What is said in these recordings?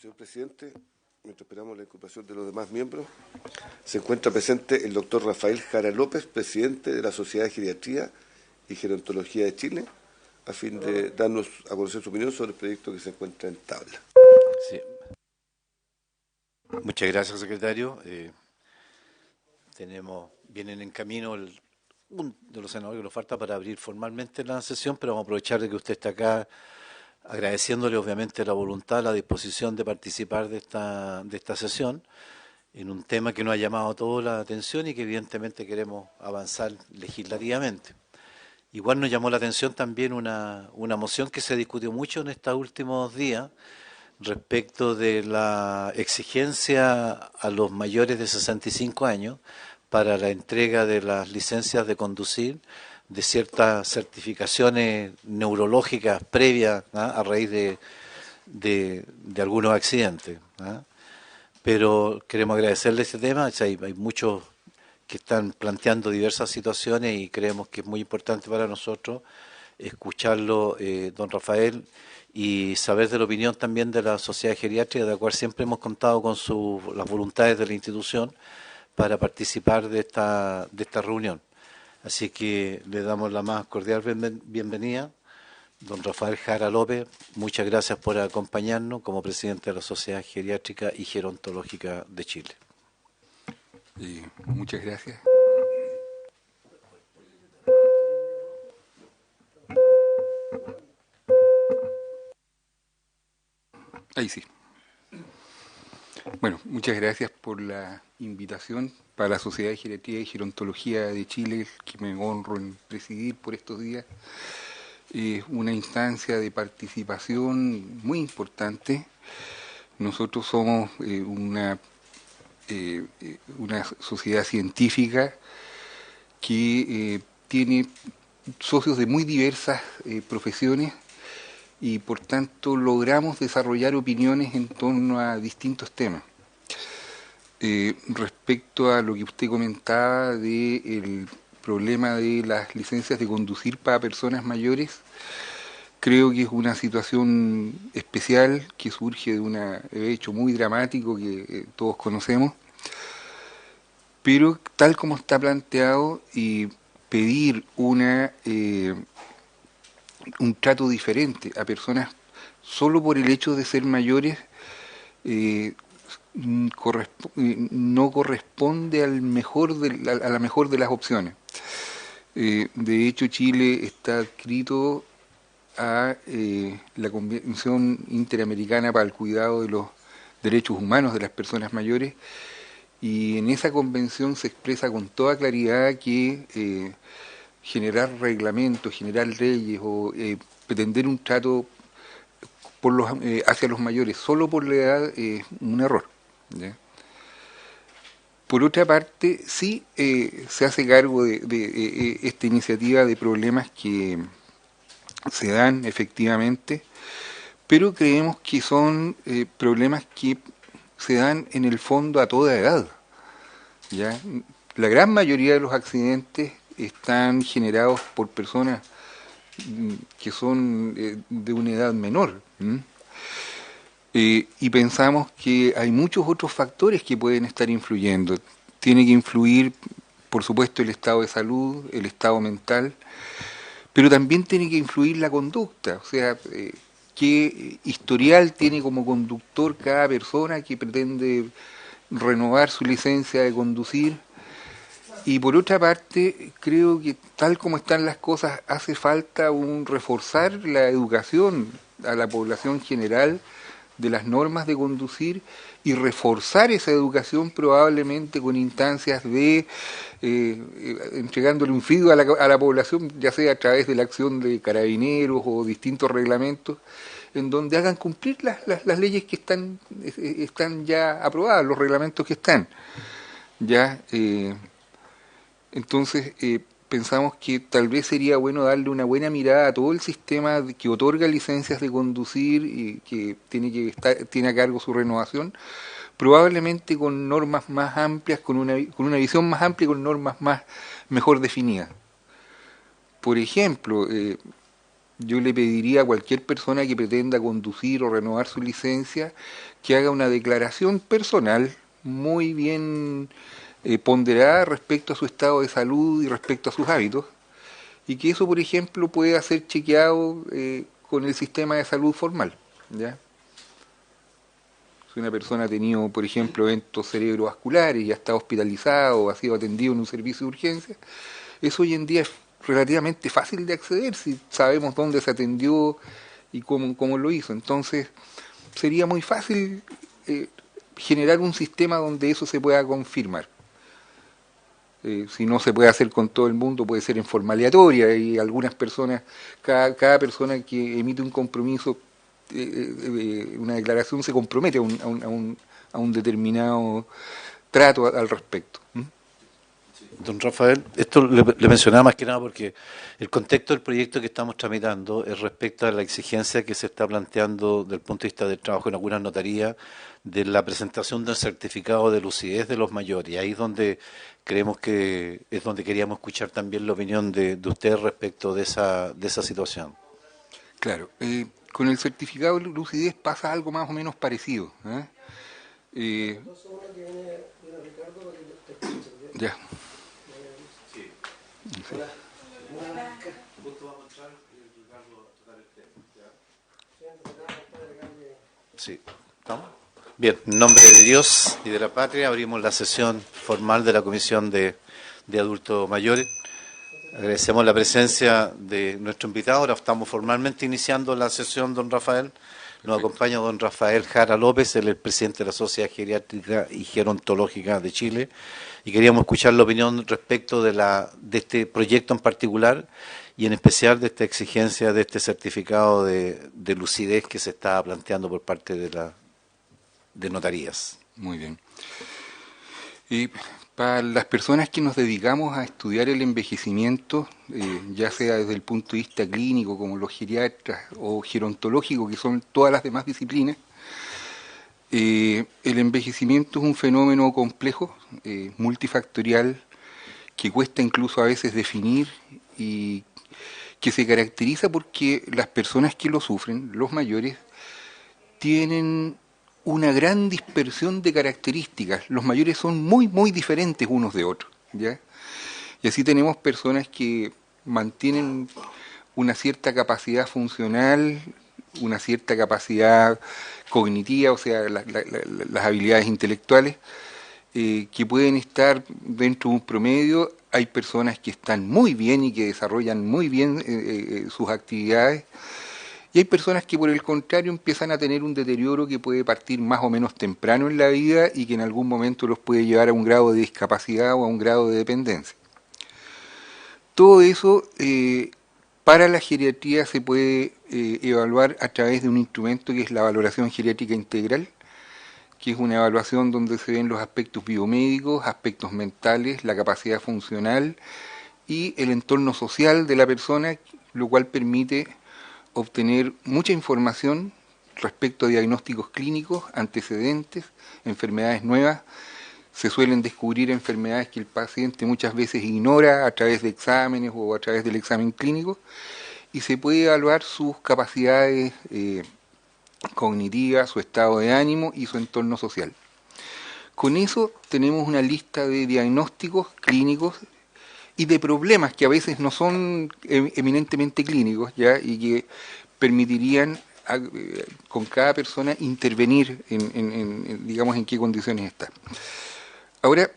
Señor presidente, mientras esperamos la incorporación de los demás miembros, se encuentra presente el doctor Rafael Jara López, presidente de la Sociedad de Geriatría y Gerontología de Chile, a fin de darnos a conocer su opinión sobre el proyecto que se encuentra en tabla. Sí. Muchas gracias, secretario. Vienen en camino un de los senadores que nos falta para abrir formalmente la sesión, pero vamos a aprovechar de que usted está acá, agradeciéndole obviamente la voluntad, la disposición de participar de esta sesión en un tema que nos ha llamado toda la atención y que evidentemente queremos avanzar legislativamente. Igual nos llamó la atención también una moción que se discutió mucho en estos últimos días respecto de la exigencia a los mayores de 65 años para la entrega de las licencias de conducir, de ciertas certificaciones neurológicas previas, a raíz de algunos accidentes. Pero queremos agradecerle este tema. Hay muchos que están planteando diversas situaciones y creemos que es muy importante para nosotros escucharlo, don Rafael, y saber de la opinión también de la Sociedad Geriátrica, de la cual siempre hemos contado con las voluntades de la institución para participar de esta reunión. Así que le damos la más cordial bienvenida. Don Rafael Jara López, muchas gracias por acompañarnos como presidente de la Sociedad Geriátrica y Gerontológica de Chile. Muchas gracias. Ahí sí. Bueno, muchas gracias por la invitación para la Sociedad de Geriatría y Gerontología de Chile, que me honro en presidir por estos días. Es una instancia de participación muy importante. Nosotros somos una sociedad científica que tiene socios de muy diversas profesiones y por tanto logramos desarrollar opiniones en torno a distintos temas. Respecto a lo que usted comentaba del problema de las licencias de conducir para personas mayores, creo que es una situación especial que surge de un hecho muy dramático que todos conocemos, pero tal como está planteado, pedir un trato diferente a personas solo por el hecho de ser mayores no corresponde a la mejor de las opciones. De hecho, Chile está adscrito a la Convención Interamericana para el Cuidado de los Derechos Humanos de las Personas Mayores, y en esa convención se expresa con toda claridad que generar reglamentos, generar leyes o pretender un trato hacia los mayores solo por la edad es un error, ¿ya? Por otra parte, sí se hace cargo de esta iniciativa de problemas que se dan efectivamente, pero creemos que son problemas que se dan en el fondo a toda edad, ¿ya? La gran mayoría de los accidentes están generados por personas que son de una edad menor, y pensamos que hay muchos otros factores que pueden estar influyendo. Tiene que influir, por supuesto, el estado de salud, el estado mental, pero también tiene que influir la conducta, o sea, qué historial tiene como conductor cada persona que pretende renovar su licencia de conducir. Y por otra parte, creo que tal como están las cosas, hace falta reforzar la educación a la población general de las normas de conducir y reforzar esa educación probablemente con instancias de entregándole un feedback a la población, ya sea a través de la acción de carabineros o distintos reglamentos, en donde hagan cumplir las leyes que están ya aprobadas, los reglamentos que están. Ya entonces pensamos que tal vez sería bueno darle una buena mirada a todo el sistema que otorga licencias de conducir y que tiene a cargo su renovación, probablemente con normas más amplias, con una visión más amplia y con normas mejor definidas. Por ejemplo, yo le pediría a cualquier persona que pretenda conducir o renovar su licencia que haga una declaración personal muy bien ponderada respecto a su estado de salud y respecto a sus hábitos, y que eso, por ejemplo, pueda ser chequeado con el sistema de salud formal, ¿ya? Si una persona ha tenido, por ejemplo, eventos cerebrovasculares y ha estado hospitalizado o ha sido atendido en un servicio de urgencia, eso hoy en día es relativamente fácil de acceder si sabemos dónde se atendió y cómo lo hizo. Entonces, sería muy fácil generar un sistema donde eso se pueda confirmar. Si no se puede hacer con todo el mundo, puede ser en forma aleatoria, y algunas personas, cada persona que emite un compromiso, una declaración, se compromete a un determinado trato al respecto. Don Rafael, esto le mencionaba más que nada porque el contexto del proyecto que estamos tramitando es respecto a la exigencia que se está planteando desde el punto de vista del trabajo en algunas notarías, de la presentación del certificado de lucidez de los mayores. Y ahí es donde creemos que es donde queríamos escuchar también la opinión de usted respecto de esa situación. Claro, con el certificado de lucidez pasa algo más o menos parecido. Ya. Sí. ¿Estamos? Bien, en nombre de Dios y de la patria abrimos la sesión formal de la Comisión de Adultos Mayores. Agradecemos la presencia de nuestro invitado. Ahora estamos formalmente iniciando la sesión, don Rafael. Nos acompaña don Rafael Jara López, él es el presidente de la Sociedad Geriátrica y Gerontológica de Chile. Y queríamos escuchar la opinión respecto de este proyecto en particular y en especial de esta exigencia de este certificado de lucidez que se está planteando por parte de notarías. Muy bien. Para las personas que nos dedicamos a estudiar el envejecimiento, ya sea desde el punto de vista clínico, como los geriatras, o gerontológico, que son todas las demás disciplinas, el envejecimiento es un fenómeno complejo, multifactorial, que cuesta incluso a veces definir y que se caracteriza porque las personas que lo sufren, los mayores, tienen una gran dispersión de características. Los mayores son muy, muy diferentes unos de otros, ¿ya? Y así tenemos personas que mantienen una cierta capacidad funcional, una cierta capacidad cognitiva, o sea, las habilidades intelectuales, que pueden estar dentro de un promedio. Hay personas que están muy bien y que desarrollan muy bien sus actividades, y hay personas que por el contrario empiezan a tener un deterioro que puede partir más o menos temprano en la vida y que en algún momento los puede llevar a un grado de discapacidad o a un grado de dependencia. Todo eso para la geriatría se puede evaluar a través de un instrumento que es la valoración geriátrica integral, que es una evaluación donde se ven los aspectos biomédicos, aspectos mentales, la capacidad funcional y el entorno social de la persona, lo cual permite obtener mucha información respecto a diagnósticos clínicos, antecedentes, enfermedades nuevas. Se suelen descubrir enfermedades que el paciente muchas veces ignora a través de exámenes o a través del examen clínico, y se puede evaluar sus capacidades cognitivas, su estado de ánimo y su entorno social. Con eso tenemos una lista de diagnósticos clínicos y de problemas que a veces no son eminentemente clínicos, ¿ya? Y que permitirían con cada persona intervenir digamos, en qué condiciones está. Ahora,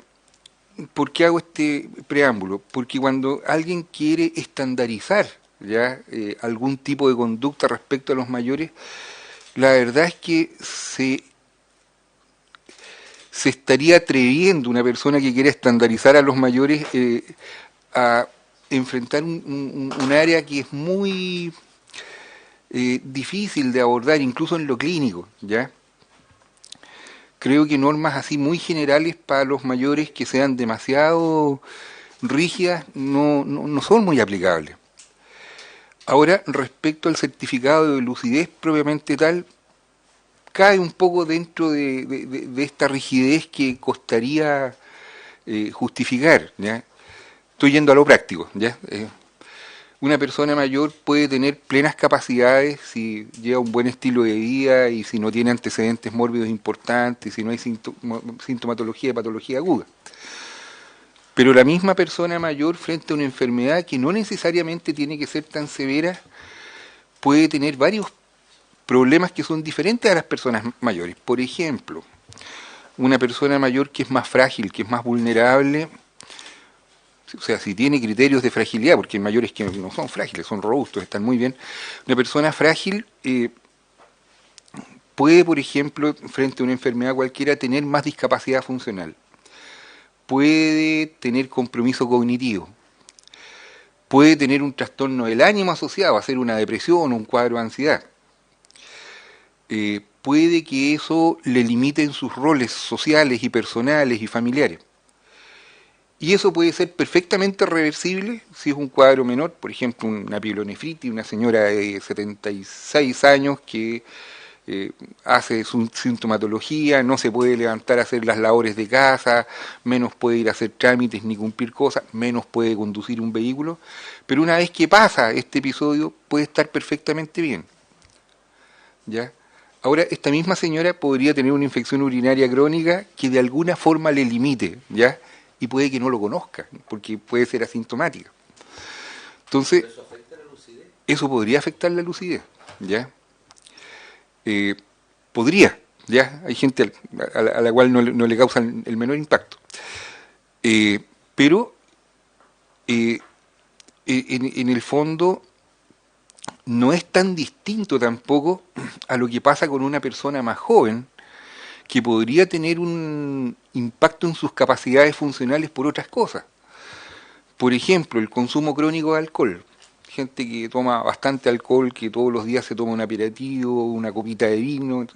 ¿por qué hago este preámbulo? Porque cuando alguien quiere estandarizar, ¿ya? Algún tipo de conducta respecto a los mayores, la verdad es que se estaría atreviendo una persona que quiere estandarizar a los mayores a enfrentar un área que es muy difícil de abordar, incluso en lo clínico, ¿ya? Creo que normas así muy generales para los mayores que sean demasiado rígidas no son muy aplicables. Ahora, respecto al certificado de lucidez propiamente tal, cae un poco dentro de esta rigidez que costaría justificar, ¿ya? Estoy yendo a lo práctico, ¿ya? Una persona mayor puede tener plenas capacidades si lleva un buen estilo de vida y si no tiene antecedentes mórbidos importantes, si no hay sintomatología de patología aguda. Pero la misma persona mayor frente a una enfermedad que no necesariamente tiene que ser tan severa, puede tener varios problemas que son diferentes a las personas mayores. Por ejemplo, una persona mayor que es más frágil, que es más vulnerable, o sea, si tiene criterios de fragilidad, porque hay mayores que no son frágiles, son robustos, están muy bien. Una persona frágil puede, por ejemplo, frente a una enfermedad cualquiera, tener más discapacidad funcional. Puede tener compromiso cognitivo. Puede tener un trastorno del ánimo asociado, a ser una depresión o un cuadro de ansiedad. Puede que eso le limite en sus roles sociales y personales y familiares. Y eso puede ser perfectamente reversible si es un cuadro menor, por ejemplo, una pielonefritis, una señora de 76 años que hace su sintomatología, no se puede levantar a hacer las labores de casa, menos puede ir a hacer trámites ni cumplir cosas, menos puede conducir un vehículo, pero una vez que pasa este episodio puede estar perfectamente bien. ¿Ya? Ahora, esta misma señora podría tener una infección urinaria crónica que de alguna forma le limite, ¿ya? Y puede que no lo conozca, porque puede ser asintomática. Entonces, ¿eso afecta la lucidez? Eso podría afectar la lucidez, ¿ya? Podría, ¿ya? Hay gente a la cual no le causa el menor impacto. Pero, en el fondo, no es tan distinto tampoco a lo que pasa con una persona más joven, que podría tener un impacto en sus capacidades funcionales por otras cosas. Por ejemplo, el consumo crónico de alcohol. Gente que toma bastante alcohol, que todos los días se toma un aperitivo, una copita de vino,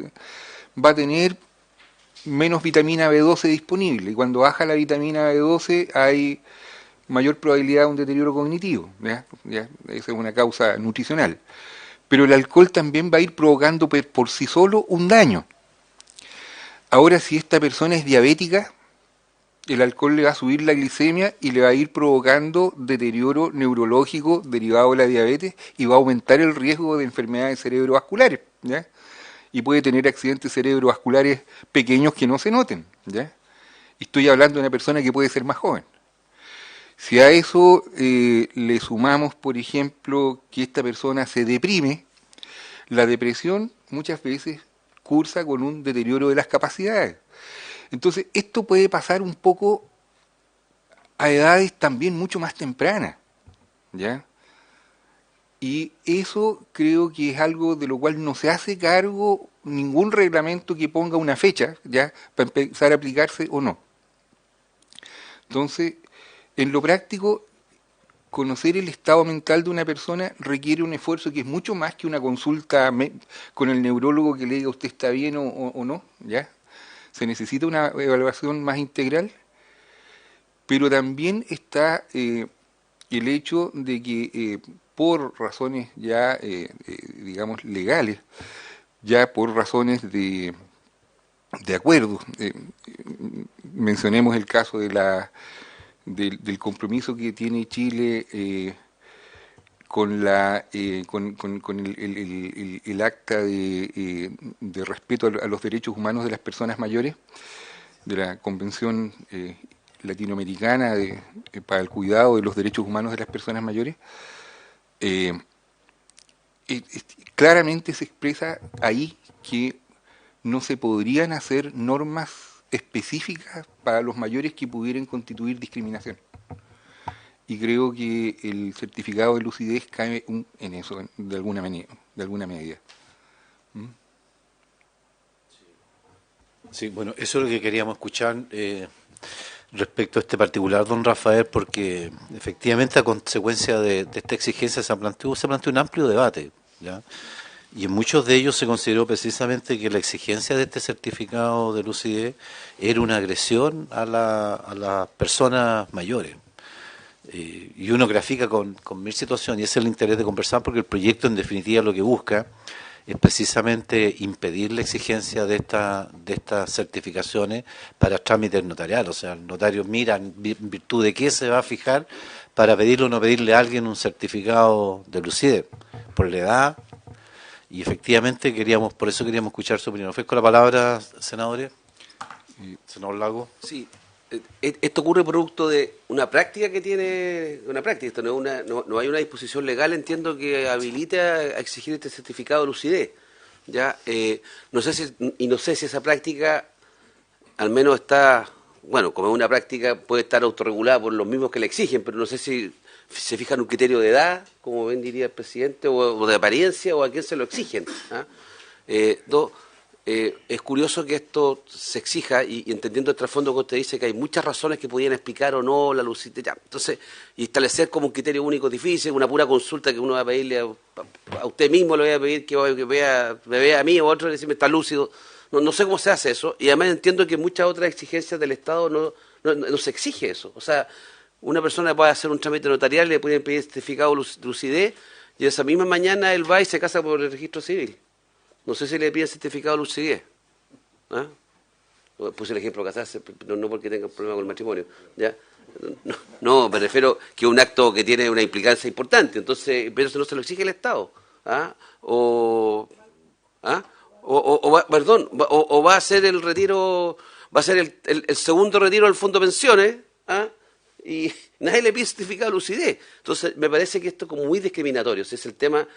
va a tener menos vitamina B12 disponible. Y cuando baja la vitamina B12 hay mayor probabilidad de un deterioro cognitivo. ¿Ya? Esa es una causa nutricional. Pero el alcohol también va a ir provocando por sí solo un daño. Ahora, si esta persona es diabética, el alcohol le va a subir la glicemia y le va a ir provocando deterioro neurológico derivado de la diabetes y va a aumentar el riesgo de enfermedades cerebrovasculares, ¿ya? Y puede tener accidentes cerebrovasculares pequeños que no se noten, ¿ya? Y estoy hablando de una persona que puede ser más joven. Si a eso le sumamos, por ejemplo, que esta persona se deprime, la depresión muchas veces cursa con un deterioro de las capacidades. Entonces, esto puede pasar un poco a edades también mucho más tempranas, ¿ya? Y eso creo que es algo de lo cual no se hace cargo ningún reglamento que ponga una fecha, ¿ya?, para empezar a aplicarse o no. Entonces, en lo práctico, conocer el estado mental de una persona requiere un esfuerzo que es mucho más que una consulta con el neurólogo que le diga usted está bien o no, ¿ya? Se necesita una evaluación más integral, pero también está el hecho de que por razones ya, digamos, legales, ya por razones de acuerdo, mencionemos el caso de del compromiso que tiene Chile con el acta de respeto a los derechos humanos de las personas mayores, de la Convención Latinoamericana para el cuidado de los derechos humanos de las personas mayores, claramente se expresa ahí que no se podrían hacer normas específicas para los mayores que pudieran constituir discriminación. Y creo que el certificado de lucidez cae en eso, de alguna medida. ¿Mm? Sí, bueno, eso es lo que queríamos escuchar respecto a este particular, don Rafael, porque efectivamente a consecuencia de esta exigencia se planteó un amplio debate, ¿ya? Y en muchos de ellos se consideró precisamente que la exigencia de este certificado de lucidez era una agresión a las personas mayores. Y uno grafica con mil situaciones, y ese es el interés de conversar, porque el proyecto en definitiva lo que busca es precisamente impedir la exigencia de estas certificaciones para trámites notariales. O sea, el notario mira en virtud de qué se va a fijar para pedirle o no pedirle a alguien un certificado de lucidez, por la edad, y efectivamente por eso queríamos escuchar su opinión. ¿Ofrezco la palabra, senadores? Senador Lago. Sí, esto ocurre producto de una práctica que tiene, esto no hay una disposición legal, entiendo, que habilite a exigir este certificado de lucidez. Ya, no sé si esa práctica al menos está, bueno, como es una práctica, puede estar autorregulada por los mismos que la exigen, pero no sé si se fijan un criterio de edad, como bien diría el presidente, o de apariencia, o a quién se lo exigen. ¿Ah? Es curioso que esto se exija, y entendiendo el trasfondo que usted dice, que hay muchas razones que podían explicar o no la lucidez. Entonces, y establecer como un criterio único es difícil, una pura consulta que uno va a pedirle a usted mismo, le voy a pedir que me vea a mí o a otro y decirme está lúcido. No sé cómo se hace eso, y además entiendo que muchas otras exigencias del Estado no se exige eso. O sea, una persona puede hacer un trámite notarial, le pueden pedir certificado de lucidez, y esa misma mañana él va y se casa por el registro civil. No sé si le piden certificado de lucidez. ¿Ah? Puse el ejemplo de casarse, no porque tenga un problema con el matrimonio. ¿Ya? No, me refiero que es un acto que tiene una implicancia importante, entonces, pero eso no se lo exige el Estado. ¿Ah? O va a ser el retiro, va a ser el segundo retiro del fondo de pensiones, ¿ah? Y nadie le pide certificado de lucidez. Entonces, me parece que esto es como muy discriminatorio. Ese es el tema.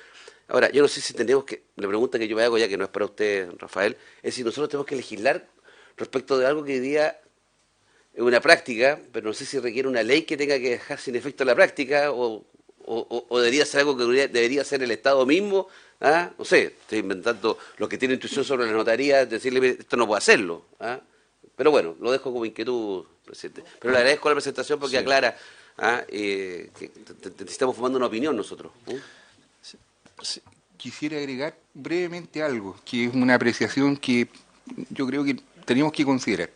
Ahora, yo no sé si tenemos que, la pregunta que yo me hago ya, que no es para usted, Rafael, es si nosotros tenemos que legislar respecto de algo que hoy día es una práctica, pero no sé si requiere una ley que tenga que dejar sin efecto la práctica, o debería ser algo que debería hacer el Estado mismo. ¿Ah? No sé, estoy inventando los que tienen intuición sobre la notaría, decirle, esto no puedo hacerlo. ¿Ah? Pero bueno, lo dejo como inquietud, presidente. Pero le agradezco la presentación porque aclara que estamos formando una opinión nosotros. Sí. Quisiera agregar brevemente algo, que es una apreciación que yo creo que tenemos que considerar.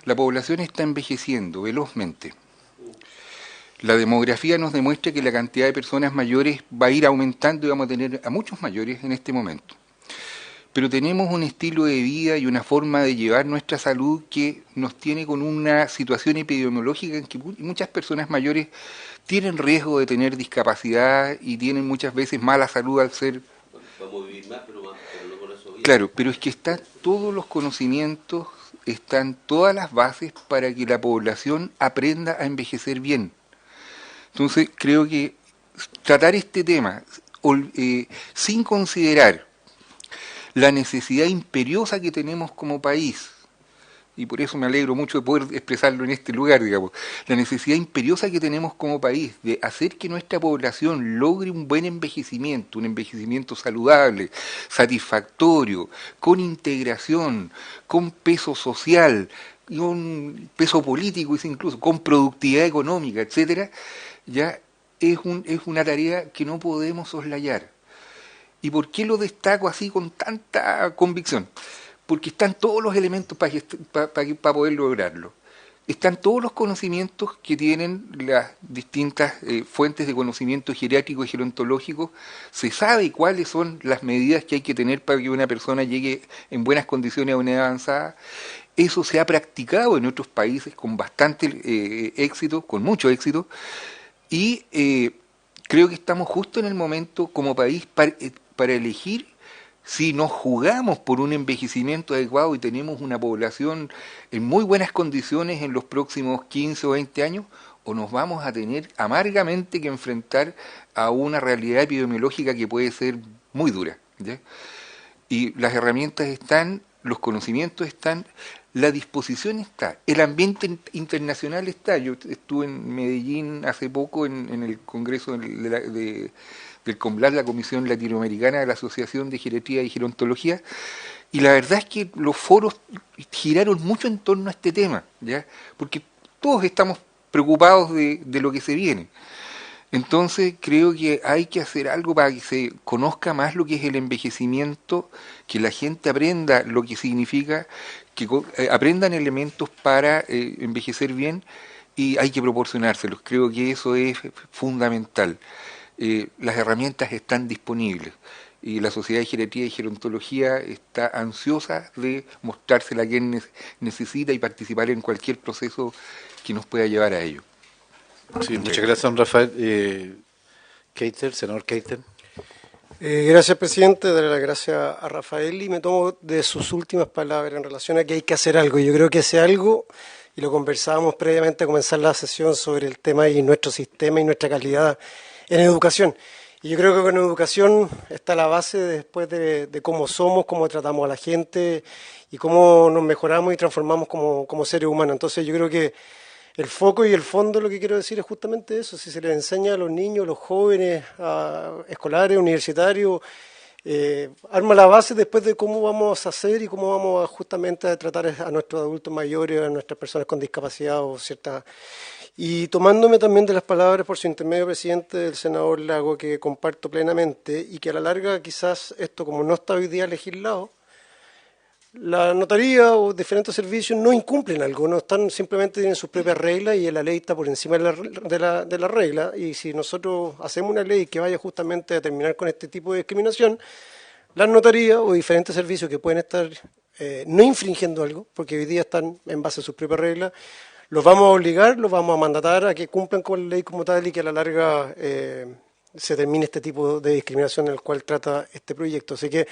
La población está envejeciendo velozmente. La demografía nos demuestra que la cantidad de personas mayores va a ir aumentando y vamos a tener a muchos mayores en este momento. Pero tenemos un estilo de vida y una forma de llevar nuestra salud que nos tiene con una situación epidemiológica en que muchas personas mayores tienen riesgo de tener discapacidad y tienen muchas veces mala salud al ser... Podemos vivir más, pero no con eso bien. Claro, pero es que están todos los conocimientos, están todas las bases para que la población aprenda a envejecer bien. Entonces, creo que tratar este tema sin considerar la necesidad imperiosa que tenemos como país, y por eso me alegro mucho de poder expresarlo en este lugar, digamos, la necesidad imperiosa que tenemos como país de hacer que nuestra población logre un buen envejecimiento, un envejecimiento saludable, satisfactorio, con integración, con peso social, con peso político, incluso con productividad económica, etcétera, ya es una tarea que no podemos soslayar. ¿Y por qué lo destaco así con tanta convicción? Porque están todos los elementos para poder lograrlo. Están todos los conocimientos que tienen las distintas fuentes de conocimiento geriátrico y gerontológico. Se sabe cuáles son las medidas que hay que tener para que una persona llegue en buenas condiciones a una edad avanzada. Eso se ha practicado en otros países con bastante éxito, con mucho éxito, y creo que estamos justo en el momento como país para elegir si nos jugamos por un envejecimiento adecuado y tenemos una población en muy buenas condiciones en los próximos 15 o 20 años, o nos vamos a tener amargamente que enfrentar a una realidad epidemiológica que puede ser muy dura, ¿ya? Y las herramientas están, los conocimientos están, la disposición está, el ambiente internacional está. Yo estuve en Medellín hace poco en el Congreso del COMLAT, la Comisión Latinoamericana de la Asociación de Geriatría y Gerontología, y la verdad es que los foros giraron mucho en torno a este tema, ¿ya? Porque todos estamos preocupados de lo que se viene. Entonces creo que hay que hacer algo para que se conozca más lo que es el envejecimiento, que la gente aprenda lo que significa, que aprendan elementos para envejecer bien, y hay que proporcionárselos. Creo que eso es fundamental. Las herramientas están disponibles. y la Sociedad de Geriatría y Gerontología está ansiosa de mostrársela a quien necesita y participar en cualquier proceso que nos pueda llevar a ello. Sí, muchas gracias, don Rafael. Keiter, senador Keiter. Gracias, presidente. Darle las gracias a Rafael y me tomo de sus últimas palabras en relación a que hay que hacer algo. Yo creo que ese algo, y lo conversábamos previamente a comenzar la sesión sobre el tema y nuestro sistema y nuestra calidad en educación. Y yo creo que con educación está la base después de cómo somos, cómo tratamos a la gente y cómo nos mejoramos y transformamos como seres humanos. Entonces yo creo que el foco y el fondo, lo que quiero decir es justamente eso. Si se les enseña a los niños, a los jóvenes, a escolares, universitarios, arma la base después de cómo vamos a hacer y cómo vamos justamente a tratar a nuestros adultos mayores, a nuestras personas con discapacidad o cierta. Y tomándome también de las palabras por su intermedio, presidente, del senador Lago, que comparto plenamente y que a la larga quizás esto, como no está hoy día legislado, la notaría o diferentes servicios no incumplen algo, no están, simplemente tienen sus propias reglas y la ley está por encima de la regla. Y si nosotros hacemos una ley que vaya justamente a terminar con este tipo de discriminación, las notarías o diferentes servicios que pueden estar no infringiendo algo, porque hoy día están en base a sus propias reglas, los vamos a obligar, los vamos a mandatar a que cumplan con la ley como tal y que a la larga se termine este tipo de discriminación en el cual trata este proyecto. Así que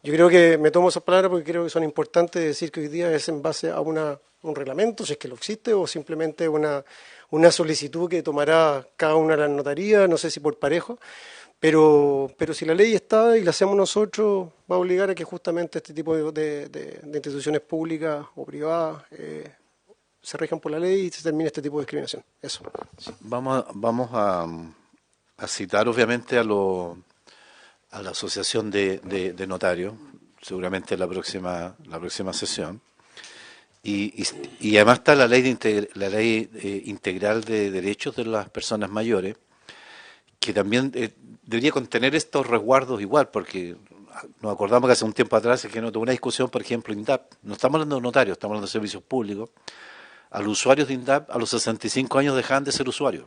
yo creo que me tomo esas palabras porque creo que son importantes decir que hoy día es en base a un reglamento, si es que lo existe, o simplemente una solicitud que tomará cada una de las notarías, no sé si por parejo, pero si la ley está y la hacemos nosotros, va a obligar a que justamente este tipo de instituciones públicas o privadas se rijan por la ley y se termine este tipo de discriminación. Eso. Vamos a citar obviamente a la Asociación de Notarios, seguramente en la próxima sesión. Y además está la ley integral de derechos de las personas mayores, que también debería contener estos resguardos igual, porque nos acordamos que hace un tiempo atrás es que no tuvo una discusión, por ejemplo, INDAP. No estamos hablando de notarios, estamos hablando de servicios públicos. A los usuarios de INDAP a los 65 años dejaban de ser usuarios.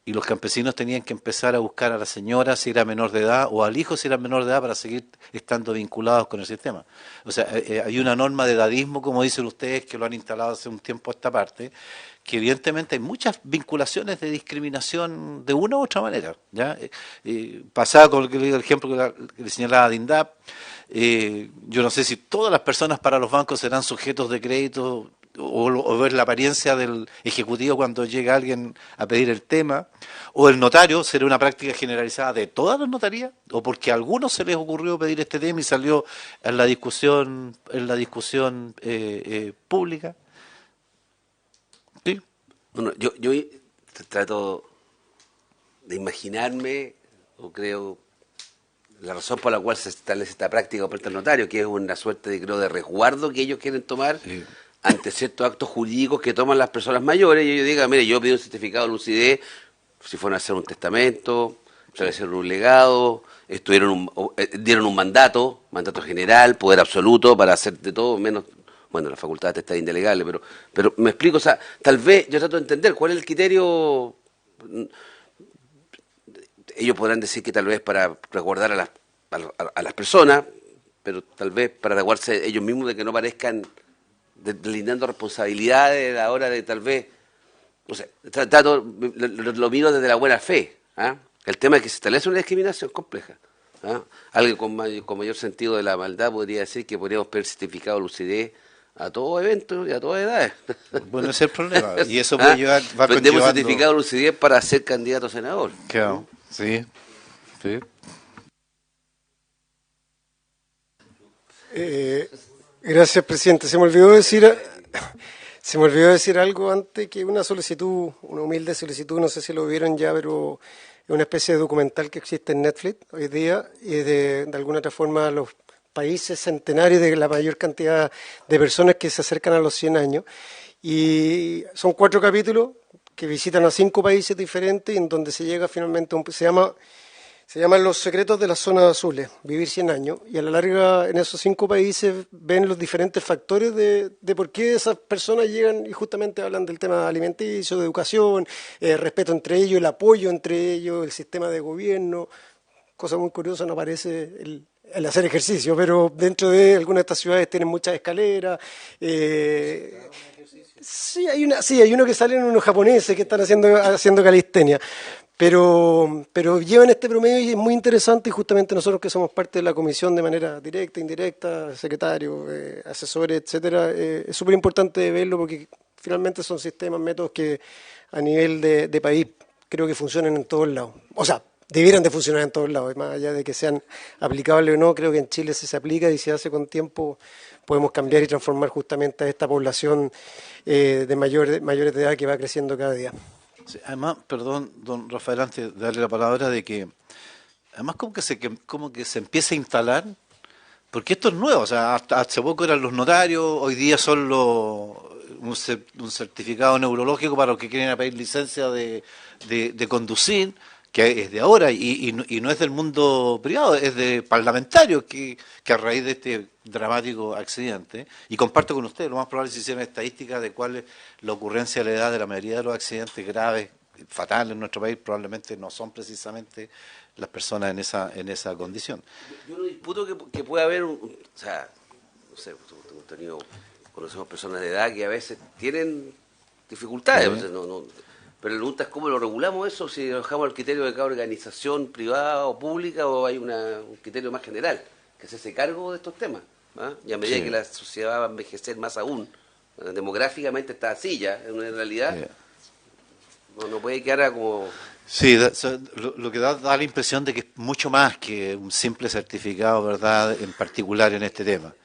Y los campesinos tenían que empezar a buscar a la señora si era menor de edad o al hijo si era menor de edad para seguir estando vinculados con el sistema. O sea, hay una norma de edadismo, como dicen ustedes, que lo han instalado hace un tiempo a esta parte, que evidentemente hay muchas vinculaciones de discriminación de una u otra manera. ¿Ya? Pasaba con el ejemplo que le señalaba de INDAP, yo no sé si todas las personas para los bancos serán sujetos de crédito o ver la apariencia del ejecutivo cuando llega alguien a pedir el tema, o el notario será una práctica generalizada de todas las notarías, o porque a algunos se les ocurrió pedir este tema y salió en la discusión pública. ¿Sí? Bueno, yo trato de imaginarme, o creo, la razón por la cual se establece esta práctica por el notario, que es una suerte de resguardo que ellos quieren tomar. Sí. Ante ciertos actos jurídicos que toman las personas mayores, y ellos digan, mire, yo pido un certificado de lucidez, si fueron a hacer un testamento, establecieron un legado, dieron un mandato general, poder absoluto para hacer de todo, menos, bueno, la facultad de testar indelegable, pero me explico, o sea, tal vez yo trato de entender cuál es el criterio. Ellos podrán decir que tal vez para resguardar a las personas, pero tal vez para resguardarse ellos mismos de que no parezcan deslindando responsabilidades a la hora de tal vez, no sé, lo miro desde la buena fe. El tema es que se establece una discriminación compleja. Alguien con mayor sentido de la maldad podría decir que podríamos pedir certificado de lucidez a todo evento y a todas edades. Bueno, ese es el problema. Y eso puede llevar, va Vendemos certificado de lucidez para ser candidato a senador. Claro, sí. Gracias, presidente. Se me olvidó decir algo antes, que una solicitud, una humilde solicitud, no sé si lo vieron ya, pero es una especie de documental que existe en Netflix hoy día y de alguna otra forma los países centenarios de la mayor cantidad de personas que se acercan a los 100 años. Y son 4 capítulos que visitan a 5 países diferentes, en donde se llega finalmente se llaman Los secretos de las zonas azules, vivir 100 años, y a la larga en esos 5 países ven los diferentes factores de por qué esas personas llegan y justamente hablan del tema alimenticio, de educación, respeto entre ellos, el apoyo entre ellos, el sistema de gobierno, cosa muy curiosa, no aparece el hacer ejercicio, pero dentro de algunas de estas ciudades tienen muchas escaleras. Sí, hay uno que salen unos japoneses que están haciendo calistenia. Pero llevan este promedio y es muy interesante, y justamente nosotros que somos parte de la comisión de manera directa, indirecta, secretario, asesores, etcétera, es súper importante verlo porque finalmente son sistemas, métodos que a nivel de país creo que funcionan en todos lados. O sea, debieran de funcionar en todos lados, más allá de que sean aplicables o no, creo que en Chile si se aplica y se hace con tiempo podemos cambiar y transformar justamente a esta población de mayores de edad que va creciendo cada día. Sí, además, perdón, don Rafael, antes de darle la palabra, de que además como que se empieza a instalar, porque esto es nuevo, o sea, hasta hace poco eran los notarios, hoy día son un certificado neurológico para los que quieren pedir licencia de conducir, que es de ahora y no es del mundo privado, es de parlamentarios que a raíz de este dramático accidente, y comparto con ustedes, lo más probable es que se hicieran estadísticas de cuál es la ocurrencia de la edad de la mayoría de los accidentes graves, fatales en nuestro país, probablemente no son precisamente las personas en esa condición. Yo no disputo que pueda haber, o sea, no sé, conocemos personas de edad que a veces tienen dificultades, o sea, pero la pregunta es cómo lo regulamos eso, si lo dejamos al criterio de cada organización privada o pública o hay un criterio más general que se hace cargo de estos temas. ¿Ah? Y a medida que la sociedad va a envejecer más aún, demográficamente está así ya, en realidad no puede quedar como... Sí, lo que da la impresión de que es mucho más que un simple certificado, ¿verdad?, en particular en este tema.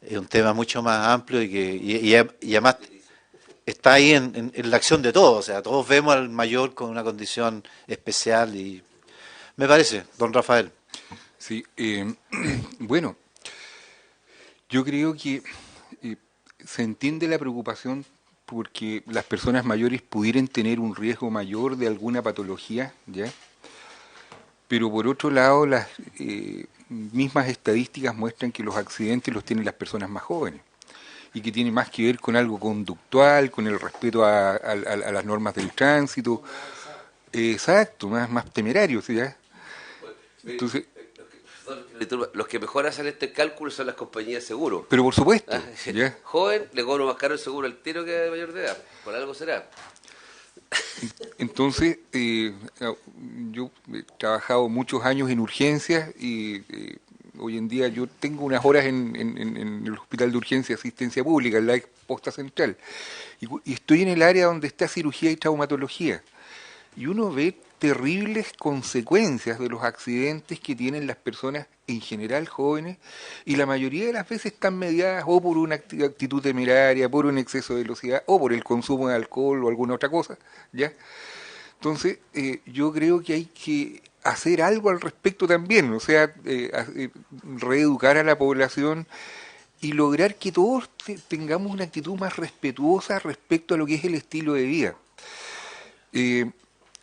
Es un tema mucho más amplio y además está ahí en la acción de todos, o sea, todos vemos al mayor con una condición especial y me parece, don Rafael. Sí, bueno, yo creo que se entiende la preocupación porque las personas mayores pudieran tener un riesgo mayor de alguna patología, ¿ya? Pero por otro lado, las mismas estadísticas muestran que los accidentes los tienen las personas más jóvenes y que tiene más que ver con algo conductual, con el respeto a las normas del tránsito, exacto, más temerario, ¿sí? ¿Ya? Entonces, los que mejor hacen este cálculo son las compañías de seguro. Pero por supuesto. ¿Ya? Joven, le cobro más caro el seguro al tiro que de mayor de edad, por algo será. Entonces, yo he trabajado muchos años en urgencias y hoy en día yo tengo unas horas en el Hospital de Urgencia y Asistencia Pública, en la posta central, y estoy en el área donde está cirugía y traumatología, y uno ve terribles consecuencias de los accidentes que tienen las personas en general jóvenes, y la mayoría de las veces están mediadas o por una actitud temeraria, por un exceso de velocidad, o por el consumo de alcohol o alguna otra cosa, ¿ya? Entonces, yo creo que hay que hacer algo al respecto también, o sea, reeducar a la población y lograr que todos tengamos una actitud más respetuosa respecto a lo que es el estilo de vida.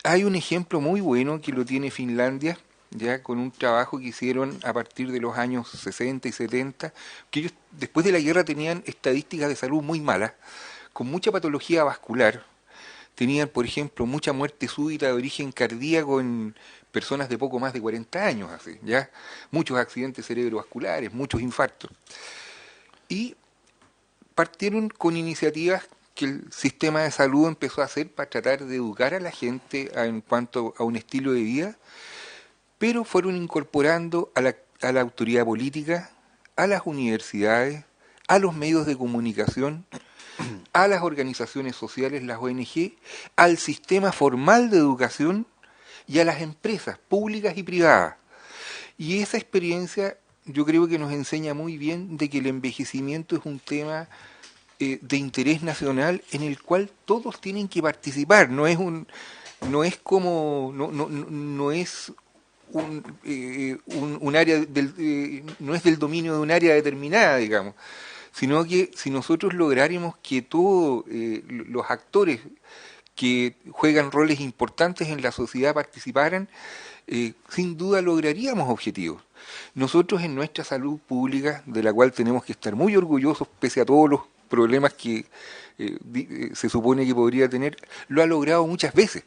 Hay un ejemplo muy bueno que lo tiene Finlandia, ya con un trabajo que hicieron a partir de los años 60 y 70, que ellos después de la guerra tenían estadísticas de salud muy malas, con mucha patología vascular. Tenían, por ejemplo, mucha muerte súbita de origen cardíaco en personas de poco más de 40 años, así, ¿ya? Muchos accidentes cerebrovasculares, muchos infartos. Y partieron con iniciativas que el sistema de salud empezó a hacer para tratar de educar a la gente en cuanto a un estilo de vida, pero fueron incorporando a la autoridad política, a las universidades, a los medios de comunicación, a las organizaciones sociales, las ONG, al sistema formal de educación y a las empresas públicas y privadas. Y esa experiencia yo creo que nos enseña muy bien de que el envejecimiento es un tema de interés nacional en el cual todos tienen que participar. No es un área no es del dominio de un área determinada, digamos, sino que si nosotros lográramos que todos los actores que juegan roles importantes en la sociedad participaran, sin duda lograríamos objetivos. Nosotros en nuestra salud pública, de la cual tenemos que estar muy orgullosos pese a todos los problemas que se supone que podría tener, lo ha logrado muchas veces.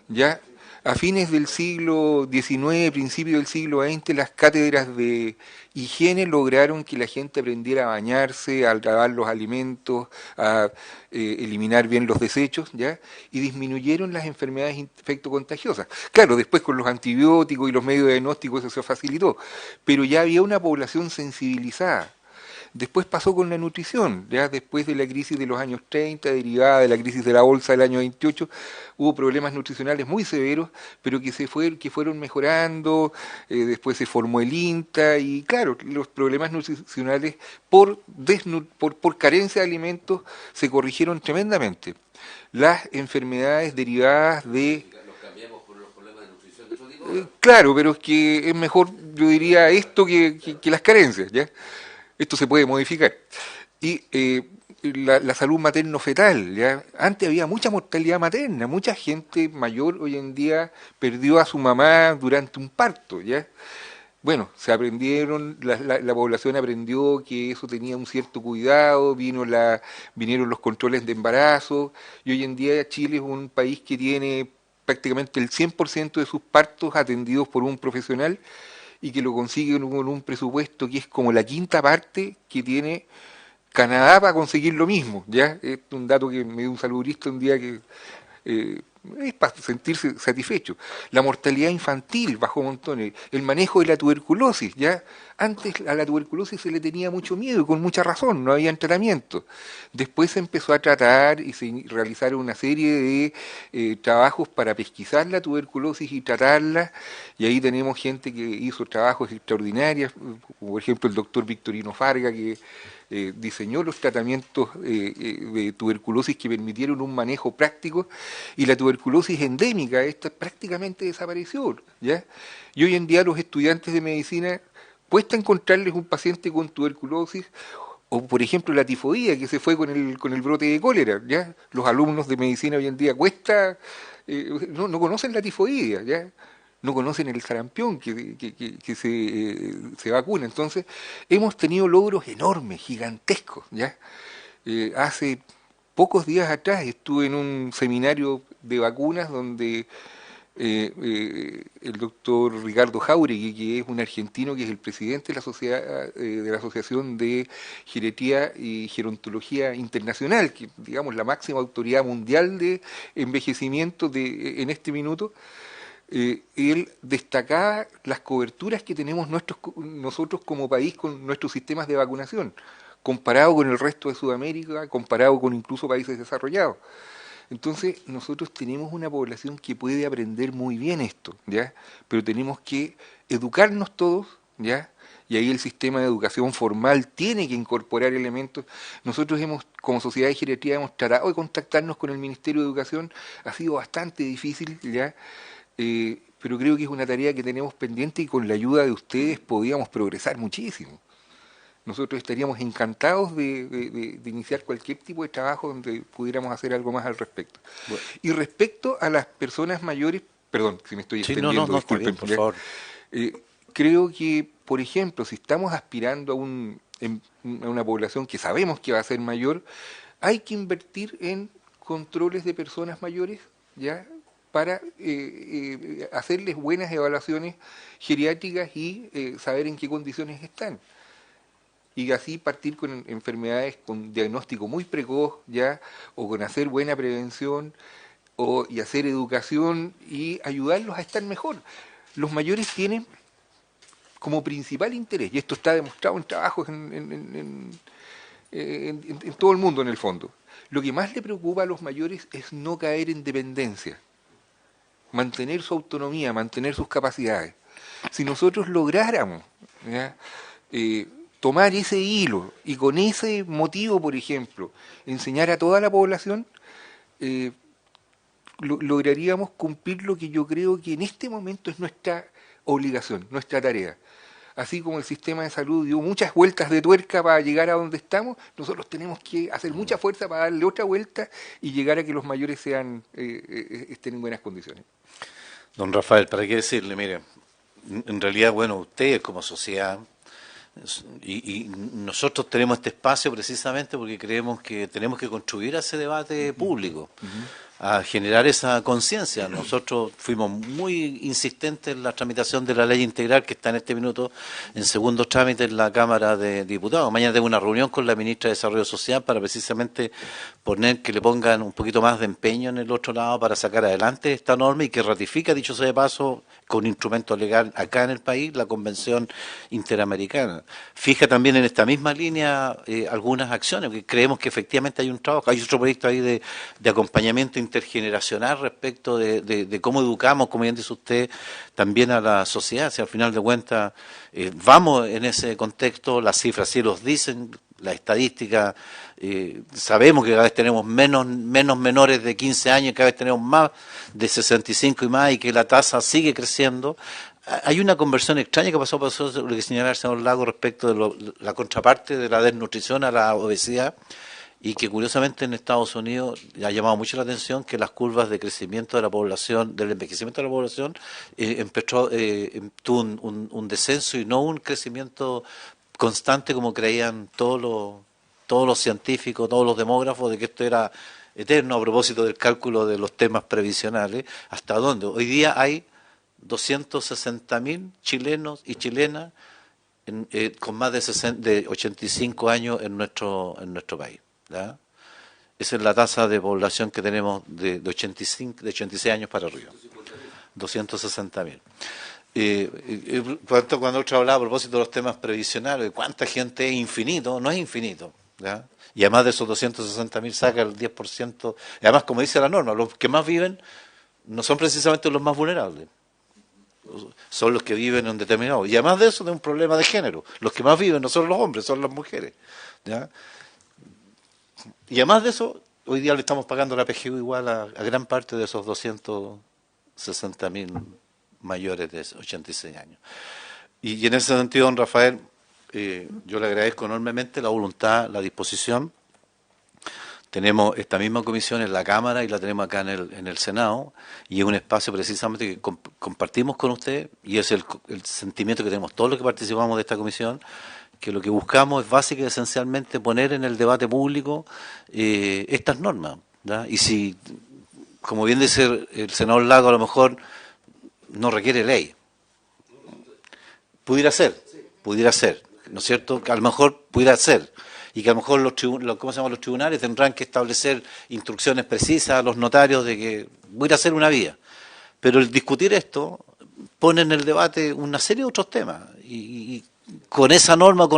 Ya A fines del siglo XIX, principio del siglo XX, las cátedras de higiene lograron que la gente aprendiera a bañarse, a lavar los alimentos, a eliminar bien los desechos, ¿ya? Y disminuyeron las enfermedades infectocontagiosas. Claro, después con los antibióticos y los medios de diagnóstico eso se facilitó, pero ya había una población sensibilizada. Después pasó con la nutrición, ya después de la crisis de los años 30, derivada de la crisis de la bolsa del año 28, hubo problemas nutricionales muy severos, pero que fueron mejorando, después se formó el INTA, y claro, los problemas nutricionales por carencia de alimentos se corrigieron tremendamente. Las enfermedades derivadas de... claro, pero es que es mejor, yo diría, esto que las carencias, ¿ya? Esto se puede modificar. Y la salud materno-fetal, ¿ya? Antes había mucha mortalidad materna, mucha gente mayor hoy en día perdió a su mamá durante un parto, ¿ya? Bueno, se aprendieron, la población aprendió que eso tenía un cierto cuidado, vinieron los controles de embarazo, y hoy en día Chile es un país que tiene prácticamente el 100% de sus partos atendidos por un profesional, y que lo consigue con un presupuesto que es como la quinta parte que tiene Canadá para conseguir lo mismo, ¿ya? Es un dato que me dio un saludista un día que es para sentirse satisfecho. La mortalidad infantil bajó montones, el manejo de la tuberculosis, ¿ya? Antes a la tuberculosis se le tenía mucho miedo y con mucha razón, no había tratamiento. Después se empezó a tratar y se realizaron una serie de trabajos para pesquisar la tuberculosis y tratarla, y ahí tenemos gente que hizo trabajos extraordinarios, como por ejemplo el doctor Victorino Farga, que diseñó los tratamientos de tuberculosis que permitieron un manejo práctico, y la tuberculosis endémica, esta prácticamente desapareció, ¿ya? Y hoy en día los estudiantes de medicina cuesta encontrarles un paciente con tuberculosis, o por ejemplo la tifoidea que se fue con el brote de cólera, ¿ya? Los alumnos de medicina hoy en día no conocen la tifoidea, ¿ya? No conocen el sarampión que se vacuna. Entonces, hemos tenido logros enormes, gigantescos, ¿ya? Hace pocos días atrás estuve en un seminario de vacunas donde el doctor Ricardo Jáuregui, que es un argentino que es el presidente de la Asociación de Geriatría y Gerontología Internacional, que digamos la máxima autoridad mundial de envejecimiento en este minuto, él destacaba las coberturas que tenemos nosotros como país con nuestros sistemas de vacunación, comparado con el resto de Sudamérica, comparado con incluso países desarrollados. Entonces, nosotros tenemos una población que puede aprender muy bien esto, ¿ya? Pero tenemos que educarnos todos, ¿ya? Y ahí el sistema de educación formal tiene que incorporar elementos. Nosotros como Sociedad de Geriatría, hemos tratado de contactarnos con el Ministerio de Educación, ha sido bastante difícil, ¿ya? Pero creo que es una tarea que tenemos pendiente y con la ayuda de ustedes podíamos progresar muchísimo. Nosotros estaríamos encantados de iniciar cualquier tipo de trabajo donde pudiéramos hacer algo más al respecto. Bueno. Y respecto a las personas mayores, perdón, si me estoy extendiendo, no, disculpen, bien, por favor. Creo que, por ejemplo, si estamos aspirando a una población que sabemos que va a ser mayor, hay que invertir en controles de personas mayores, ¿ya?, para hacerles buenas evaluaciones geriátricas y saber en qué condiciones están. Y así partir con enfermedades con diagnóstico muy precoz, ya, o con hacer buena prevención, y hacer educación y ayudarlos a estar mejor. Los mayores tienen como principal interés, y esto está demostrado en trabajos en todo el mundo en el fondo, lo que más le preocupa a los mayores es no caer en dependencia, mantener su autonomía, mantener sus capacidades. Si nosotros lográramos, ¿ya?, tomar ese hilo y con ese motivo, por ejemplo, enseñar a toda la población, lograríamos cumplir lo que yo creo que en este momento es nuestra obligación, nuestra tarea. Así como el sistema de salud dio muchas vueltas de tuerca para llegar a donde estamos, nosotros tenemos que hacer mucha fuerza para darle otra vuelta y llegar a que los mayores estén en buenas condiciones. Don Rafael, ¿para qué decirle? Mire, en realidad, bueno, ustedes como sociedad, y nosotros tenemos este espacio precisamente porque creemos que tenemos que contribuir a ese debate público. a generar esa conciencia. Nosotros fuimos muy insistentes en la tramitación de la ley integral que está en este minuto en segundo trámite en la Cámara de Diputados. Mañana tengo una reunión con la ministra de Desarrollo Social para precisamente poner que le pongan un poquito más de empeño en el otro lado para sacar adelante esta norma y que ratifica, dicho sea de paso, con instrumento legal acá en el país, la Convención Interamericana. Fija también en esta misma línea algunas acciones, porque creemos que efectivamente hay un trabajo, hay otro proyecto ahí de acompañamiento intergeneracional respecto de cómo educamos, como bien dice usted, también a la sociedad. Si al final de cuentas vamos en ese contexto, las cifras sí los dicen, la estadística, sabemos que cada vez tenemos menos menores de 15 años, cada vez tenemos más de 65 y más, y que la tasa sigue creciendo. Hay una conversión extraña que pasó lo que señalaba el señor Lago respecto de la contraparte de la desnutrición a la obesidad, y que curiosamente en Estados Unidos ha llamado mucho la atención que las curvas de crecimiento de la población, del envejecimiento de la población, tuvo un descenso y no un crecimiento constante como creían todos los científicos, todos los demógrafos, de que esto era eterno a propósito del cálculo de los temas previsionales. ¿Hasta dónde? Hoy día hay 260.000 chilenos y chilenas con más de 85 años en nuestro país, ¿ya? Esa es la tasa de población que tenemos de 86 años para arriba. 260.000. Cuando otro hablaba a propósito de los temas previsionales, de cuánta gente es infinito, no es infinito, ¿ya? Y además de esos 260.000 saca el 10%, y además, como dice la norma, los que más viven no son precisamente los más vulnerables, son los que viven en un determinado, y además de eso de un problema de género, los que más viven no son los hombres, son las mujeres, ¿ya? Y además de eso, hoy día le estamos pagando la PGU igual a gran parte de esos 260.000 mayores de 86 años. Y en ese sentido, don Rafael, yo le agradezco enormemente la voluntad, la disposición. Tenemos esta misma comisión en la Cámara y la tenemos acá en el Senado, y es un espacio precisamente que compartimos con usted, y es el sentimiento que tenemos todos los que participamos de esta comisión, que lo que buscamos es básicamente, esencialmente, poner en el debate público estas normas, ¿verdad? Y si, como bien dice el senador Lago, a lo mejor no requiere ley. Pudiera ser, ¿no es cierto? Que a lo mejor pudiera ser, y que a lo mejor los tribunales tendrán que establecer instrucciones precisas a los notarios de que pudiera ser una vía. Pero el discutir esto pone en el debate una serie de otros temas, y con esa norma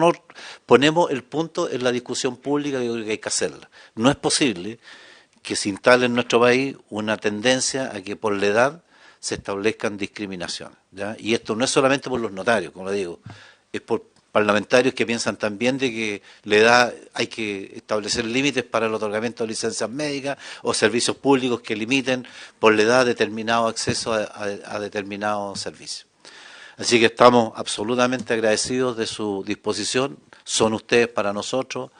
ponemos el punto en la discusión pública que hay que hacerla. No es posible que se instale en nuestro país una tendencia a que por la edad se establezcan discriminaciones, ¿ya? Y esto no es solamente por los notarios, como le digo, es por parlamentarios que piensan también de que la edad hay que establecer límites para el otorgamiento de licencias médicas o servicios públicos que limiten por la edad determinado acceso a determinados servicios. Así que estamos absolutamente agradecidos de su disposición. Son ustedes para nosotros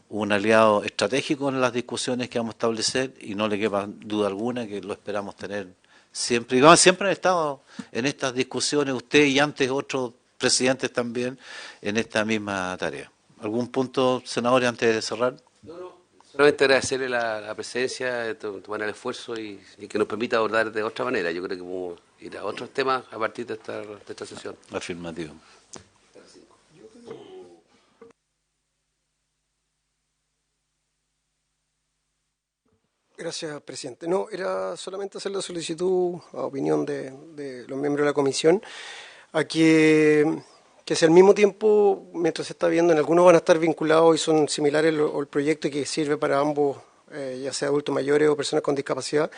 un aliado estratégico en las discusiones que vamos a establecer, y no le quepa duda alguna que lo esperamos tener siempre. Y siempre han estado en estas discusiones usted y antes otros presidentes también en esta misma tarea. ¿Algún punto, senadores, antes de cerrar? No. Solamente agradecerle la presencia, tomar el esfuerzo y que nos permita abordar de otra manera. Yo creo que podemos ir a otros temas a partir de esta sesión. Afirmativo. Gracias, presidente. No, era solamente hacer la solicitud a opinión de los miembros de la comisión a que si al mismo tiempo, mientras se está viendo, en algunos van a estar vinculados y son similares el proyecto que sirve para ambos, ya sea adultos mayores o personas con discapacidad,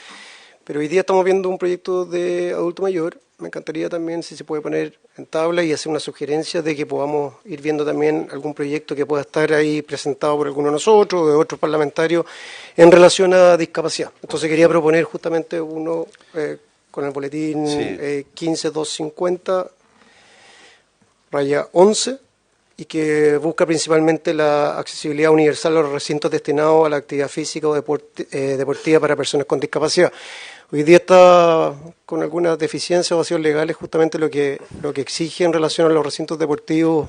pero hoy día estamos viendo un proyecto de adulto mayor. Me encantaría también si se puede poner en tabla y hacer una sugerencia de que podamos ir viendo también algún proyecto que pueda estar ahí presentado por alguno de nosotros o de otros parlamentarios en relación a discapacidad. Entonces quería proponer justamente uno con el boletín 15250-11 y que busca principalmente la accesibilidad universal a los recintos destinados a la actividad física o deportiva para personas con discapacidad. Hoy día está con algunas deficiencias o vacíos legales justamente lo que exige en relación a los recintos deportivos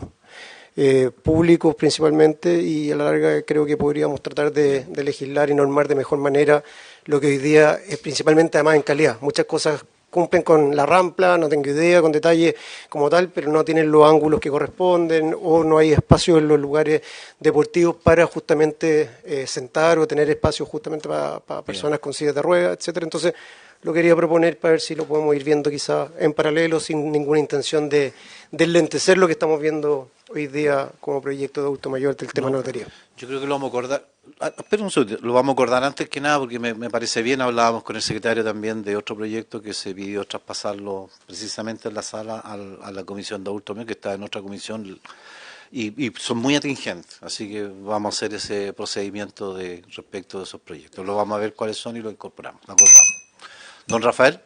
públicos principalmente, y a la larga creo que podríamos tratar de legislar y normar de mejor manera lo que hoy día es principalmente además en calidad. Muchas cosas cumplen con la rampla, no tengo idea, con detalle como tal, pero no tienen los ángulos que corresponden o no hay espacio en los lugares deportivos para justamente sentar o tener espacio justamente para personas con sillas de ruedas, etcétera. Entonces, lo quería proponer para ver si lo podemos ir viendo quizás en paralelo, sin ninguna intención de enlentecer lo que estamos viendo hoy día como proyecto de adulto mayor del tema notaría. Yo creo que lo vamos a acordar. Espera un segundo, lo vamos a acordar antes que nada porque me parece bien. Hablábamos con el secretario también de otro proyecto que se pidió traspasarlo precisamente en la sala a la comisión de adultos mayores, que está en otra comisión, y son muy atingentes, así que vamos a hacer ese procedimiento respecto de esos proyectos. Lo vamos a ver cuáles son y lo incorporamos. Acordamos. Don Rafael.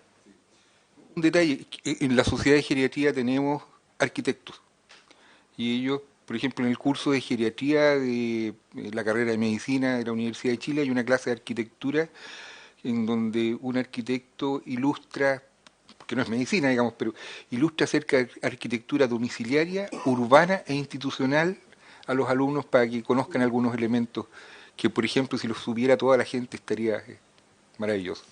Un detalle, en la sociedad de geriatría tenemos arquitectos y ellos, por ejemplo, en el curso de geriatría de la carrera de medicina de la Universidad de Chile hay una clase de arquitectura en donde un arquitecto ilustra, que no es medicina, digamos, pero ilustra acerca de arquitectura domiciliaria, urbana e institucional a los alumnos para que conozcan algunos elementos que, por ejemplo, si los supiera toda la gente estaría maravilloso.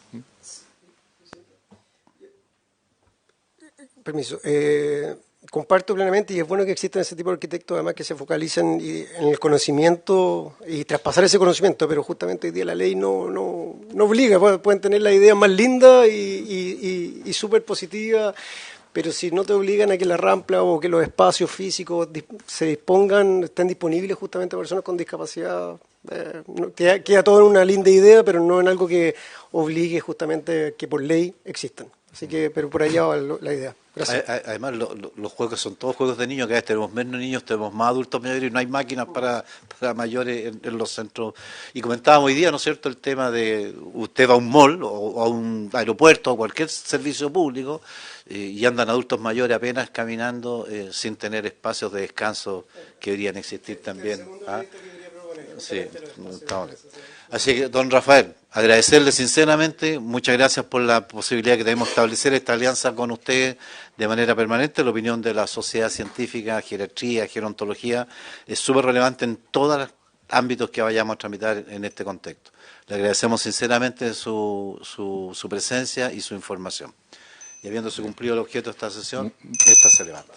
Permiso. Comparto plenamente y es bueno que existan ese tipo de arquitectos además que se focalicen en el conocimiento y traspasar ese conocimiento, pero justamente hoy día la ley no obliga, pueden tener la idea más linda y súper positiva, pero si no te obligan a que la rampla o que los espacios físicos se dispongan, estén disponibles justamente a personas con discapacidad, queda todo en una linda idea, pero no en algo que obligue justamente que por ley existan. Así que, pero por allá va la idea. Gracias. Además, los juegos son todos juegos de niños, que a veces tenemos menos niños, tenemos más adultos mayores y no hay máquinas para mayores en los centros. Y comentábamos hoy día, ¿no es cierto?, el tema de usted va a un mall o a un aeropuerto o cualquier servicio público y andan adultos mayores apenas caminando sin tener espacios de descanso que deberían existir también. ¿Ah? Sí, así que, don Rafael, agradecerle sinceramente, muchas gracias por la posibilidad que tenemos de establecer esta alianza con usted de manera permanente. La opinión de la sociedad científica, geriatría, gerontología, es súper relevante en todos los ámbitos que vayamos a tramitar en este contexto. Le agradecemos sinceramente su presencia y su información. Y habiéndose cumplido el objeto de esta sesión, esta se levanta.